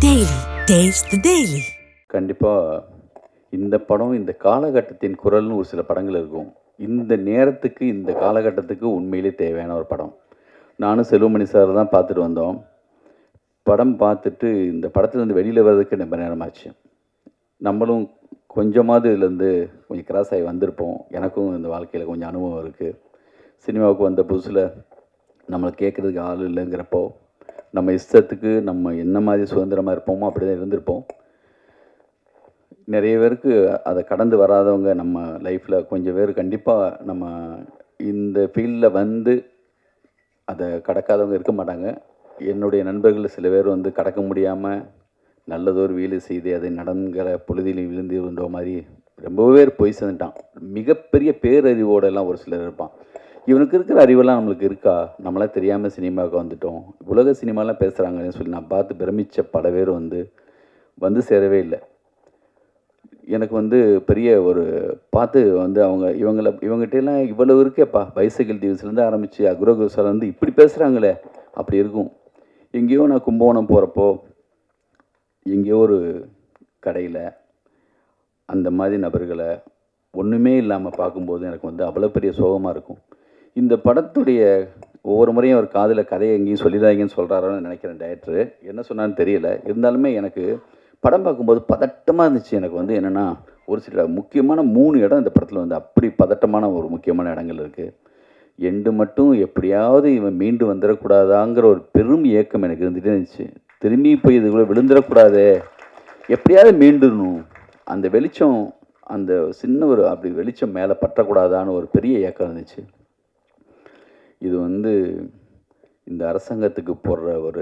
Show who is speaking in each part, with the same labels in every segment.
Speaker 1: Daily. Taste the Daily.
Speaker 2: கண்டிப்பாக இந்த படம் இந்த காலகட்டத்தின் குரல்னு ஒரு சில படங்கள் இருக்கும். இந்த நேரத்துக்கு இந்த காலகட்டத்துக்கு உண்மையிலே தேவையான ஒரு படம். நானும் செல்வமணி சார் தான் பார்த்துட்டு வந்தோம். படம் பார்த்துட்டு இந்த படத்துலேருந்து வெளியில் வர்றதுக்கு ரொம்ப நேரமாச்சு. நம்மளும் கொஞ்சமாவது இதுலேருந்து கொஞ்சம் கிராஸ் ஆகி வந்திருப்போம். எனக்கும் இந்த வாழ்க்கையில் கொஞ்சம் அனுபவம் இருக்குது. சினிமாவுக்கு வந்த புதுசில் நம்மளை கேட்குறதுக்கு ஆள் இல்லைங்கிறப்போ நம்ம இஷ்டத்துக்கு நம்ம என்ன மாதிரி சுதந்திரமாக இருப்போமோ அப்படி தான் இருந்திருப்போம். நிறைய பேருக்கு அதை கடந்து வராதவங்க நம்ம லைஃப்பில் கொஞ்சம் பேர் கண்டிப்பாக நம்ம இந்த ஃபீல்டில் வந்து அதை கடக்காதவங்க இருக்க மாட்டாங்க. என்னுடைய நண்பர்கள் சில பேர் வந்து கடக்க முடியாமல் நல்லதொரு வீடு செய்து அதை நடங்கிற பொழுதில் விழுந்து விழுந்த மாதிரி ரொம்பவே பேர் போய் சேர்ந்துட்டான். மிகப்பெரிய பேரறிவோடெல்லாம் ஒரு சிலர் இருப்பான். இவனுக்கு இருக்கிற அறிவெல்லாம் நம்மளுக்கு இருக்கா? நம்மளாம் தெரியாமல் சினிமாவுக்கு வந்துட்டோம். உலக சினிமாலாம் பேசுகிறாங்கன்னு சொல்லி நான் பார்த்து பிரமித்த பல பேர் வந்து சேரவே இல்லை. எனக்கு வந்து பெரிய ஒரு பார்த்து வந்து இவங்ககிட்டலாம் இவ்வளவு இருக்கேப்பா, பைசைக்கிள் டிவிஸ்லேருந்து ஆரம்பித்து அக்ரோகுசாலேருந்து இப்படி பேசுகிறாங்களே அப்படி இருக்கும். எங்கேயோ நான் கும்பகோணம் போகிறப்போ எங்கேயோ ஒரு கடையில் அந்த மாதிரி நபர்களை ஒன்றுமே இல்லாமல் பார்க்கும்போது எனக்கு வந்து அவ்வளோ பெரிய சோகமாக இருக்கும். இந்த படத்துடைய ஒவ்வொரு முறையும் அவர் காதில் கதையை எங்கேயும் சொல்லிடாங்கன்னு சொல்கிறாரோன்னு நினைக்கிறேன். டைரக்டரு என்ன சொன்னான்னு தெரியல. இருந்தாலுமே எனக்கு படம் பார்க்கும்போது பதட்டமாக இருந்துச்சு. எனக்கு வந்து என்னென்னா ஒரு சில முக்கியமான 3 இடம் இந்த படத்தில் வந்து அப்படி பதட்டமான ஒரு முக்கியமான இடங்கள் இருக்குது. எண்டு மட்டும் எப்படியாவது இவன் மீண்டு வந்துடக்கூடாதாங்கிற ஒரு பெரும் ஏக்கம் எனக்கு இருந்துகிட்டே இருந்துச்சு. திரும்பி போய் இதுக்குள்ளே விழுந்துடக்கூடாதே, எப்படியாவது மீண்டுடணும், அந்த வெளிச்சம் அந்த சின்ன ஒரு அப்படி வெளிச்சம் மேலே பற்றக்கூடாதான்னு ஒரு பெரிய ஏக்கம் இருந்துச்சு. இது வந்து இந்த அரசாங்கத்துக்கு போடுற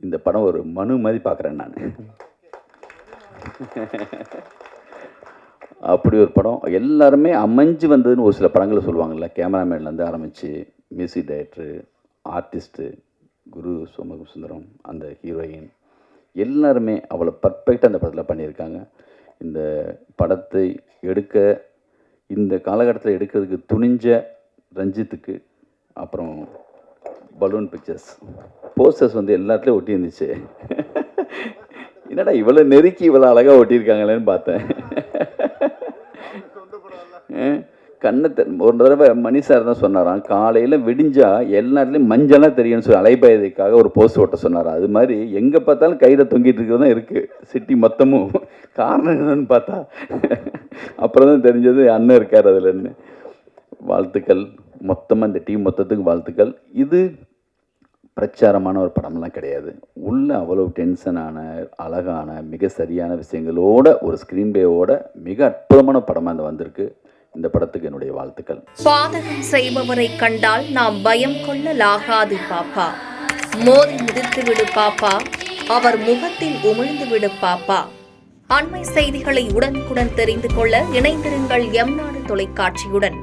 Speaker 2: இந்த படம் ஒரு மனு மாதிரி பார்க்குறேன் நான். அப்படி ஒரு படம் எல்லாருமே அமைஞ்சு வந்ததுன்னு ஒரு சில படங்களை சொல்லுவாங்கள்ல. கேமராமேன்லேருந்து ஆரம்பித்து மியூசிக் டைரக்டரு, ஆர்டிஸ்ட்டு, குரு சோமசுந்தரம், அந்த ஹீரோயின் எல்லாருமே அவ்வளோ பர்ஃபெக்டாக அந்த படத்தில் பண்ணியிருக்காங்க. இந்த படத்தை எடுக்க இந்த காலகட்டத்தில் எடுக்கிறதுக்கு துணிஞ்ச ரஞ்சித்துக்கு, அப்புறம் பலூன் பிக்சர்ஸ் போஸ்டர்ஸ் வந்து எல்லாத்துலேயும் ஒட்டி இருந்துச்சு. என்னடா இவ்வளோ நெருக்கி இவ்வளோ அழகாக ஒட்டியிருக்காங்களேன்னு பார்த்தேன். கண்ணை ஒரு தடவை மணி சார் தான் சொன்னாராம், காலையில் விடிஞ்சா எல்லாத்துலேயும் மஞ்சளாக தெரியும்னு சொல்லி அலைபாயதுக்காக ஒரு போஸ்ட் ஓட்ட சொன்னார். அது மாதிரி எங்கே பார்த்தாலும் கையில் தொங்கிட்டு இருக்கிறது தான் இருக்குது சிட்டி மொத்தமும். காரணம் என்னன்னு பார்த்தா அப்புறம் தான் தெரிஞ்சது அண்ணன் இருக்கார் அதுலன்னு. வாழ்த்துக்கள் மொத்தமாக இந்த டீம் மொத்தத்துக்கு வாழ்த்துக்கள். இது பிரச்சாரமான ஒரு படம்லாம் கிடையாது. உள்ள அவ்வளோ டென்ஷனான அழகான மிக சரியான விஷயங்களோட ஒரு ஸ்க்ரீன் பிளேவோட மிக அற்புதமான படமாக இந்த வந்திருக்கு. இந்த படத்துக்கு என்னுடைய வாழ்த்துக்கள்.
Speaker 3: பாதகம் செய்பவரை கண்டால் நாம் பயம் கொள்ளலாகாது பாப்பா, மோதி மிதித்து விடு பாப்பா, அவர் முகத்தில் உமிழ்ந்து விடு பாப்பா. அண்மை செய்திகளை உடனுக்குடன் தெரிந்து கொள்ள இணைந்திருங்கள் எம் நாடு தொலைக்காட்சியுடன்.